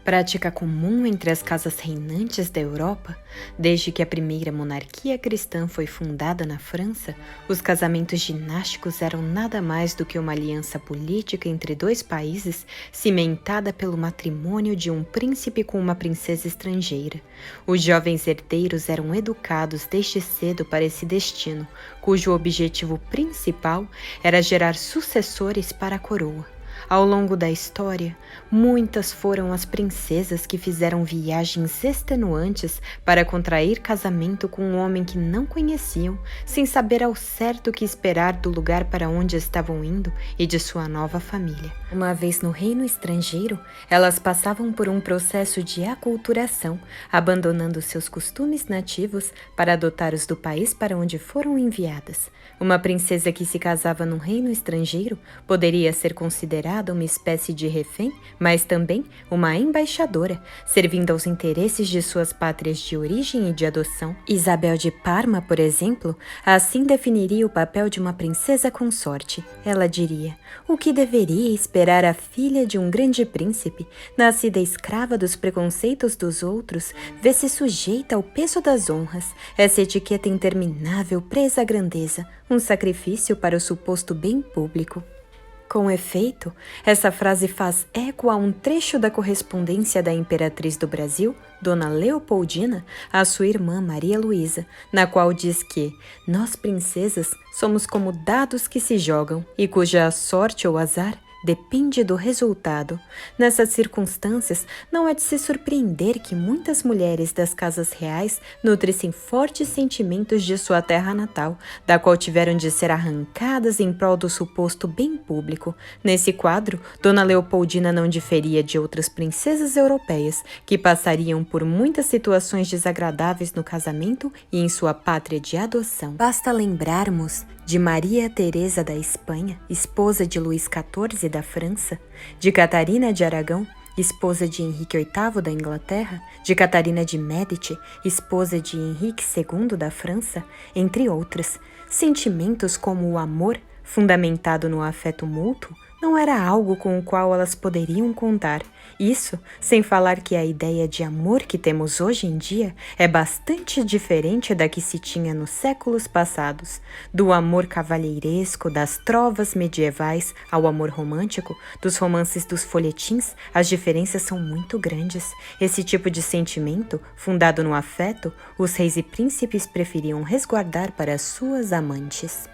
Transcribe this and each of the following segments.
Prática comum entre as casas reinantes da Europa, desde que a primeira monarquia cristã foi fundada na França, os casamentos dinásticos eram nada mais do que uma aliança política entre dois países cimentada pelo matrimônio de um príncipe com uma princesa estrangeira. Os jovens herdeiros eram educados desde cedo para esse destino, cujo objetivo principal era gerar sucessores para a coroa. Ao longo da história, muitas foram as princesas que fizeram viagens extenuantes para contrair casamento com um homem que não conheciam, sem saber ao certo o que esperar do lugar para onde estavam indo e de sua nova família. Uma vez no reino estrangeiro, elas passavam por um processo de aculturação, abandonando seus costumes nativos para adotar os do país para onde foram enviadas. Uma princesa que se casava num reino estrangeiro poderia ser considerada uma espécie de refém, mas também uma embaixadora, servindo aos interesses de suas pátrias de origem e de adoção. Isabel de Parma, por exemplo, assim definiria o papel de uma princesa consorte. Ela diria: o que deveria esperar a filha de um grande príncipe, nascida escrava dos preconceitos dos outros, vê-se sujeita ao peso das honras, essa etiqueta interminável presa à grandeza, um sacrifício para o suposto bem público. Com efeito, essa frase faz eco a um trecho da correspondência da imperatriz do Brasil, Dona Leopoldina, à sua irmã Maria Luísa, na qual diz que nós princesas somos como dados que se jogam e cuja sorte ou azar depende do resultado. Nessas circunstâncias, não é de se surpreender que muitas mulheres das casas reais nutrissem fortes sentimentos de sua terra natal, da qual tiveram de ser arrancadas em prol do suposto bem público. Nesse quadro, Dona Leopoldina não diferia de outras princesas europeias, que passariam por muitas situações desagradáveis no casamento e em sua pátria de adoção. Basta lembrarmos de Maria Teresa da Espanha, esposa de Luís XIV da França, de Catarina de Aragão, esposa de Henrique VIII da Inglaterra, de Catarina de Médici, esposa de Henrique II da França, entre outras. Sentimentos como o amor, fundamentado no afeto mútuo, não era algo com o qual elas poderiam contar. Isso, sem falar que a ideia de amor que temos hoje em dia é bastante diferente da que se tinha nos séculos passados. Do amor cavalheiresco, das trovas medievais, ao amor romântico, dos romances dos folhetins, as diferenças são muito grandes. Esse tipo de sentimento, fundado no afeto, os reis e príncipes preferiam resguardar para suas amantes.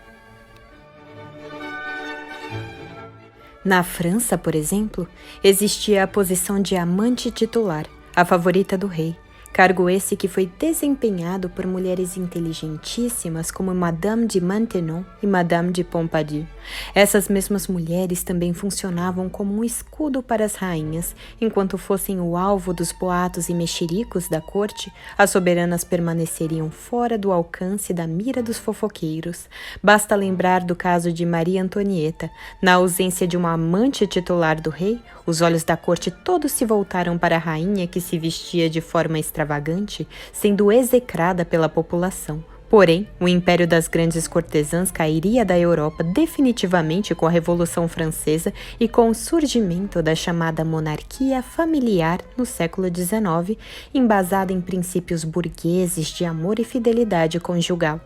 Na França, por exemplo, existia a posição de amante titular, a favorita do rei, cargo esse que foi desempenhado por mulheres inteligentíssimas como Madame de Maintenon e Madame de Pompadour. Essas mesmas mulheres também funcionavam como um escudo para as rainhas, enquanto fossem o alvo dos boatos e mexericos da corte, as soberanas permaneceriam fora do alcance da mira dos fofoqueiros. Basta lembrar do caso de Maria Antonieta. Na ausência de uma amante titular do rei, os olhos da corte todos se voltaram para a rainha, que se vestia de forma extravagante, sendo execrada pela população. Porém, o império das grandes cortesãs cairia da Europa definitivamente com a Revolução Francesa e com o surgimento da chamada monarquia familiar no século XIX, embasada em princípios burgueses de amor e fidelidade conjugal.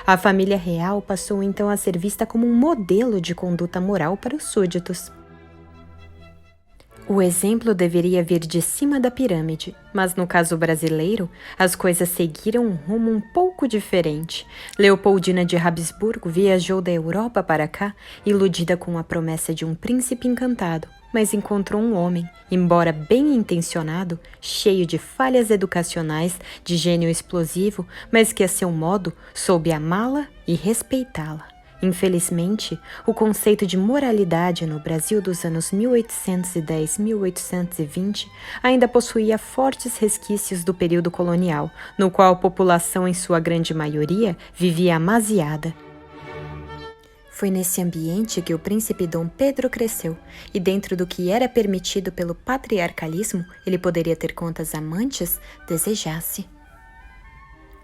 A família real passou então a ser vista como um modelo de conduta moral para os súditos. O exemplo deveria vir de cima da pirâmide, mas no caso brasileiro, as coisas seguiram um rumo um pouco diferente. Leopoldina de Habsburgo viajou da Europa para cá, iludida com a promessa de um príncipe encantado, mas encontrou um homem, embora bem intencionado, cheio de falhas educacionais, de gênio explosivo, mas que a seu modo soube amá-la e respeitá-la. Infelizmente, o conceito de moralidade no Brasil dos anos 1810-1820 ainda possuía fortes resquícios do período colonial, no qual a população, em sua grande maioria, vivia amaziada. Foi nesse ambiente que o príncipe Dom Pedro cresceu, e dentro do que era permitido pelo patriarcalismo, ele poderia ter quantas amantes desejasse.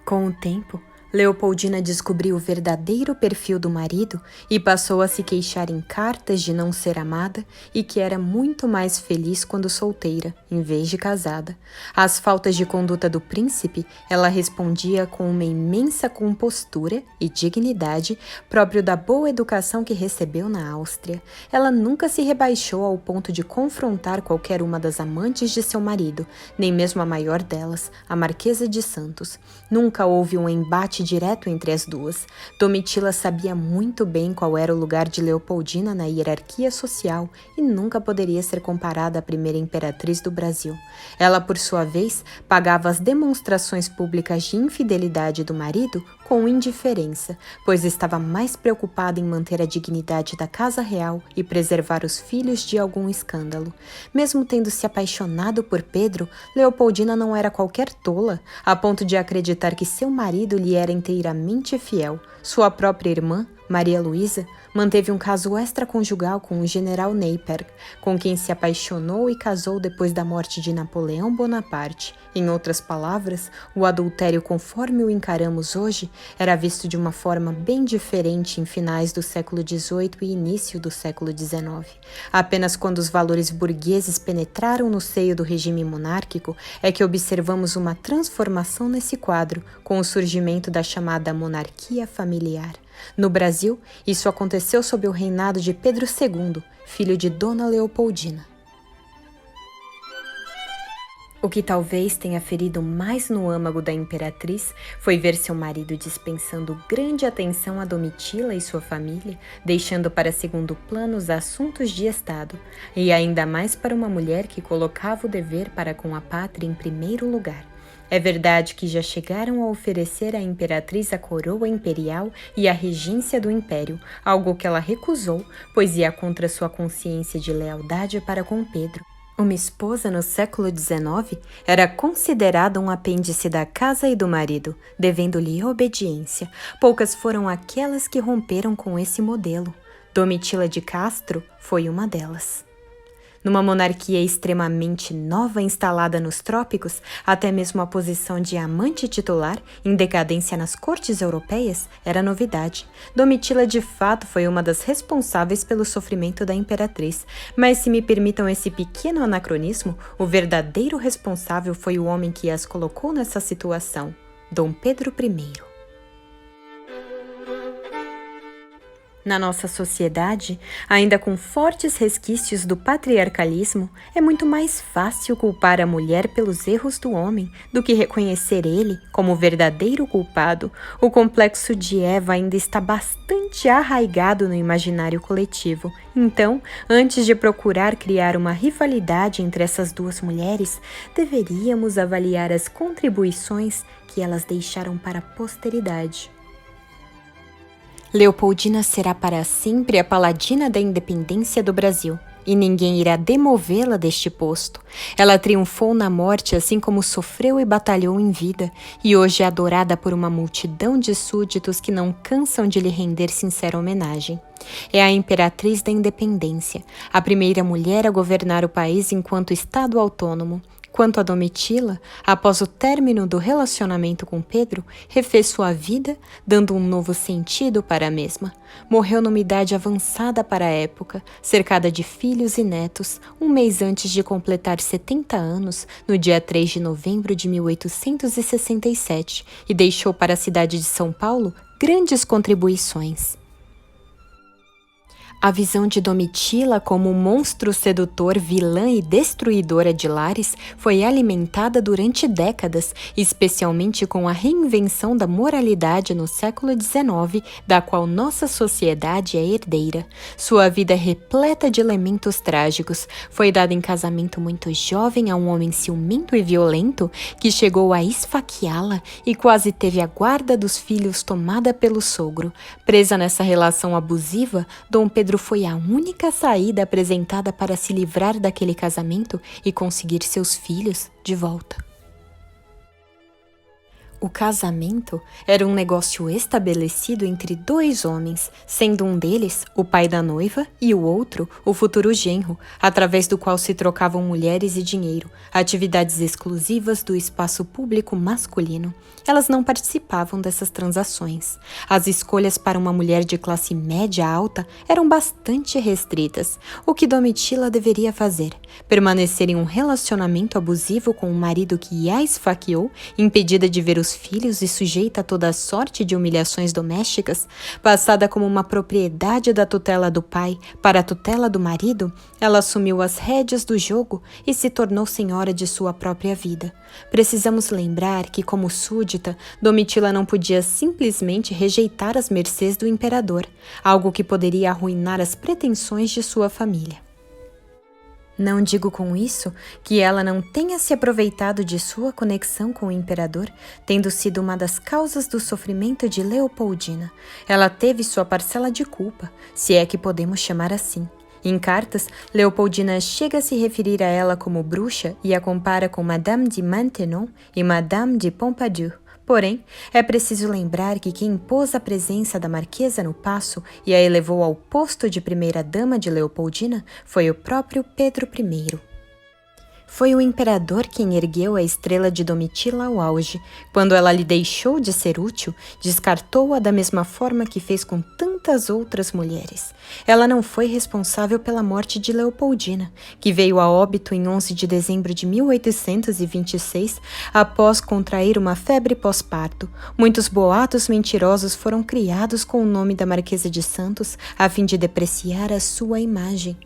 Com o tempo, Leopoldina descobriu o verdadeiro perfil do marido e passou a se queixar em cartas de não ser amada e que era muito mais feliz quando solteira, em vez de casada. Às faltas de conduta do príncipe, ela respondia com uma imensa compostura e dignidade próprio da boa educação que recebeu na Áustria. Ela nunca se rebaixou ao ponto de confrontar qualquer uma das amantes de seu marido, nem mesmo a maior delas, a Marquesa de Santos. Nunca houve um embate direto entre as duas. Domitila sabia muito bem qual era o lugar de Leopoldina na hierarquia social e nunca poderia ser comparada à primeira imperatriz do Brasil. Ela, por sua vez, pagava as demonstrações públicas de infidelidade do marido com indiferença, pois estava mais preocupada em manter a dignidade da casa real e preservar os filhos de algum escândalo. Mesmo tendo se apaixonado por Pedro, Leopoldina não era qualquer tola, a ponto de acreditar que seu marido lhe era inteiramente fiel. Sua própria irmã, Maria Luísa, manteve um caso extraconjugal com o general Neyperg, com quem se apaixonou e casou depois da morte de Napoleão Bonaparte. Em outras palavras, o adultério conforme o encaramos hoje era visto de uma forma bem diferente em finais do século XVIII e início do século XIX. Apenas quando os valores burgueses penetraram no seio do regime monárquico é que observamos uma transformação nesse quadro, com o surgimento da chamada monarquia familiar. No Brasil, isso aconteceu sob o reinado de Pedro II, filho de Dona Leopoldina. O que talvez tenha ferido mais no âmago da imperatriz foi ver seu marido dispensando grande atenção a Domitila e sua família, deixando para segundo plano os assuntos de Estado, e ainda mais para uma mulher que colocava o dever para com a pátria em primeiro lugar. É verdade que já chegaram a oferecer à imperatriz a coroa imperial e a regência do império, algo que ela recusou, pois ia contra sua consciência de lealdade para com Pedro. Uma esposa no século XIX era considerada um apêndice da casa e do marido, devendo-lhe obediência. Poucas foram aquelas que romperam com esse modelo. Domitila de Castro foi uma delas. Numa monarquia extremamente nova instalada nos trópicos, até mesmo a posição de amante titular, em decadência nas cortes europeias, era novidade. Domitila de fato foi uma das responsáveis pelo sofrimento da imperatriz, mas se me permitam esse pequeno anacronismo, o verdadeiro responsável foi o homem que as colocou nessa situação, Dom Pedro I. Na nossa sociedade, ainda com fortes resquícios do patriarcalismo, é muito mais fácil culpar a mulher pelos erros do homem do que reconhecer ele como o verdadeiro culpado. O complexo de Eva ainda está bastante arraigado no imaginário coletivo. Então, antes de procurar criar uma rivalidade entre essas duas mulheres, deveríamos avaliar as contribuições que elas deixaram para a posteridade. Leopoldina será para sempre a paladina da independência do Brasil, e ninguém irá demovê-la deste posto. Ela triunfou na morte assim como sofreu e batalhou em vida, e hoje é adorada por uma multidão de súditos que não cansam de lhe render sincera homenagem. É a imperatriz da independência, a primeira mulher a governar o país enquanto Estado autônomo. Quanto a Domitila, após o término do relacionamento com Pedro, refez sua vida, dando um novo sentido para a mesma. Morreu numa idade avançada para a época, cercada de filhos e netos, um mês antes de completar 70 anos, no dia 3 de novembro de 1867, e deixou para a cidade de São Paulo grandes contribuições. A visão de Domitila como um monstro sedutor, vilã e destruidora de lares foi alimentada durante décadas, especialmente com a reinvenção da moralidade no século XIX, da qual nossa sociedade é herdeira. Sua vida repleta de elementos trágicos. Foi dada em casamento muito jovem a um homem ciumento e violento que chegou a esfaqueá-la e quase teve a guarda dos filhos tomada pelo sogro. Presa nessa relação abusiva, Dom Pedro foi a única saída apresentada para se livrar daquele casamento e conseguir seus filhos de volta. O casamento era um negócio estabelecido entre dois homens, sendo um deles o pai da noiva e o outro o futuro genro, através do qual se trocavam mulheres e dinheiro, atividades exclusivas do espaço público masculino. Elas não participavam dessas transações. As escolhas para uma mulher de classe média alta eram bastante restritas. O que Domitila deveria fazer? Permanecer em um relacionamento abusivo com um marido que a esfaqueou, impedida de ver os filhos e sujeita a toda sorte de humilhações domésticas, passada como uma propriedade da tutela do pai para a tutela do marido, ela assumiu as rédeas do jogo e se tornou senhora de sua própria vida. Precisamos lembrar que, como súdita, Domitila não podia simplesmente rejeitar as mercês do imperador, algo que poderia arruinar as pretensões de sua família. Não digo com isso que ela não tenha se aproveitado de sua conexão com o imperador, tendo sido uma das causas do sofrimento de Leopoldina. Ela teve sua parcela de culpa, se é que podemos chamar assim. Em cartas, Leopoldina chega a se referir a ela como bruxa e a compara com Madame de Maintenon e Madame de Pompadour. Porém, é preciso lembrar que quem impôs a presença da Marquesa no paço e a elevou ao posto de primeira-dama de Leopoldina foi o próprio Pedro I. Foi o imperador quem ergueu a estrela de Domitila ao auge. Quando ela lhe deixou de ser útil, descartou-a da mesma forma que fez com tantas outras mulheres. Ela não foi responsável pela morte de Leopoldina, que veio a óbito em 11 de dezembro de 1826, após contrair uma febre pós-parto. Muitos boatos mentirosos foram criados com o nome da Marquesa de Santos, a fim de depreciar a sua imagem.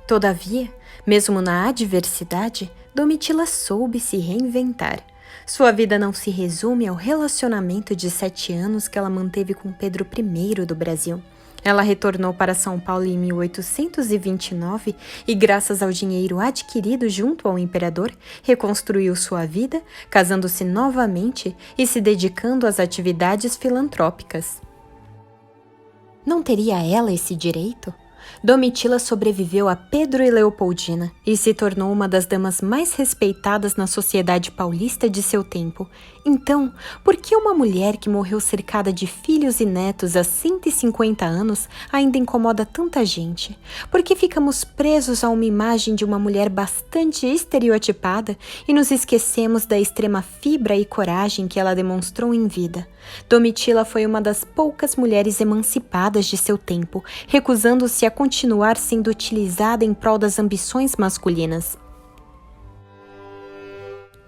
Todavia, mesmo na adversidade, Domitila soube se reinventar. Sua vida não se resume ao relacionamento de 7 anos que ela manteve com Pedro I do Brasil. Ela retornou para São Paulo em 1829 e, graças ao dinheiro adquirido junto ao imperador, reconstruiu sua vida, casando-se novamente e se dedicando às atividades filantrópicas. Não teria ela esse direito? Domitila sobreviveu a Pedro e Leopoldina e se tornou uma das damas mais respeitadas na sociedade paulista de seu tempo. Então, por que uma mulher que morreu cercada de filhos e netos há 150 anos ainda incomoda tanta gente? Por que ficamos presos a uma imagem de uma mulher bastante estereotipada e nos esquecemos da extrema fibra e coragem que ela demonstrou em vida? Domitila foi uma das poucas mulheres emancipadas de seu tempo, recusando-se a continuar sendo utilizada em prol das ambições masculinas.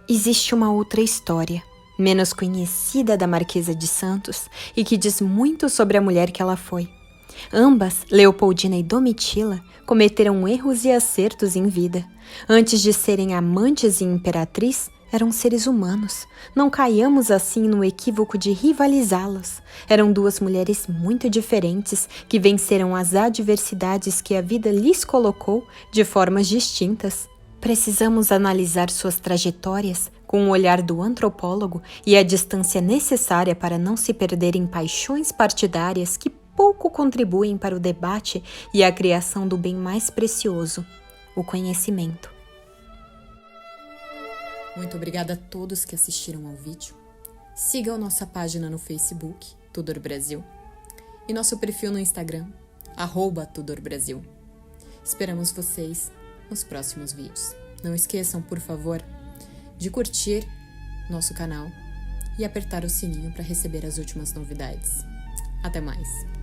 Existe uma outra história, menos conhecida da Marquesa de Santos e que diz muito sobre a mulher que ela foi. Ambas, Leopoldina e Domitila, cometeram erros e acertos em vida. Antes de serem amantes e imperatriz, eram seres humanos. Não caiamos assim no equívoco de rivalizá-las. Eram duas mulheres muito diferentes que venceram as adversidades que a vida lhes colocou de formas distintas. Precisamos analisar suas trajetórias com o olhar do antropólogo e a distância necessária para não se perder em paixões partidárias que pouco contribuem para o debate e a criação do bem mais precioso, o conhecimento. Muito obrigada a todos que assistiram ao vídeo. Sigam nossa página no Facebook, Tudor Brasil, e nosso perfil no Instagram, @TudorBrasil. Esperamos vocês nos próximos vídeos. Não esqueçam, por favor, de curtir nosso canal e apertar o sininho para receber as últimas novidades. Até mais!